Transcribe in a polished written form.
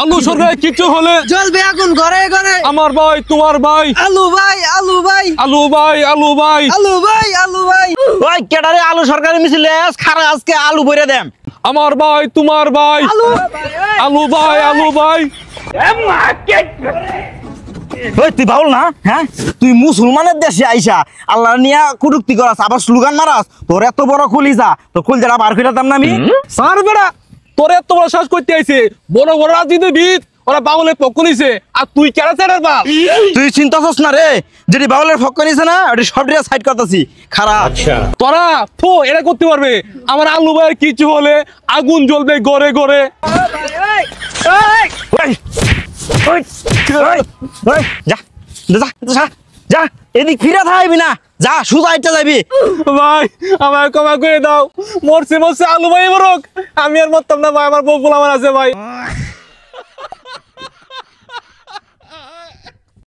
আলু সরকার কিছু হলে জ্বলবে আগুন ঘরে ঘরে। আমার ভাই তোমার ভাই আলু ভাই আলু ভাই আলু ভাই আলু ভাই আলু ভাই আলু ভাই। ওই কেডারে আলু সরকারি মিছিলে খারা আজকে আলু ভরে দেন। আমার ভাই তোমার ভাই আলু আলু ভাই আলু ভাই। ওই তুই বাউল না? হ্যাঁ, তুই মুসলমানের দেশে আইসা আল্লাহ নিয়া কুটুক্তি করাস, আবার স্লোগান মারাস। তোর এত বড় খুলিজা, তোর খুলজাটা বার করে দাম না আমি। স্যার বেড়া তোর এত বড় শ্বাস করতে আইছে, বড় বড় রাজনীতিবিদ ওরা বাউলের পক্ষ নিছে, আর তুই কেরা ছেড়ে বাপ? তুই চিন্তা করছ না রে, যেটি বাউলের পক্ষ নিছে না ওটি সব সাইড করতেছি খারাপ। তোরা তো এরা করতে পারবে? আমার আলু ভাইয়ের কিছু হলে আগুন জ্বলবে ঘরে ঘরে। যা যা যা যা, এদিক ফিরে থাকবি না, যা সুজা ইটটা যাবি। ভাই আমার ক্ষমা করে দাও, মরছে মরছে আলু ভাই মরক, আমি আর মরতাম না ভাই, আমার বউ আমার আছে ভাই।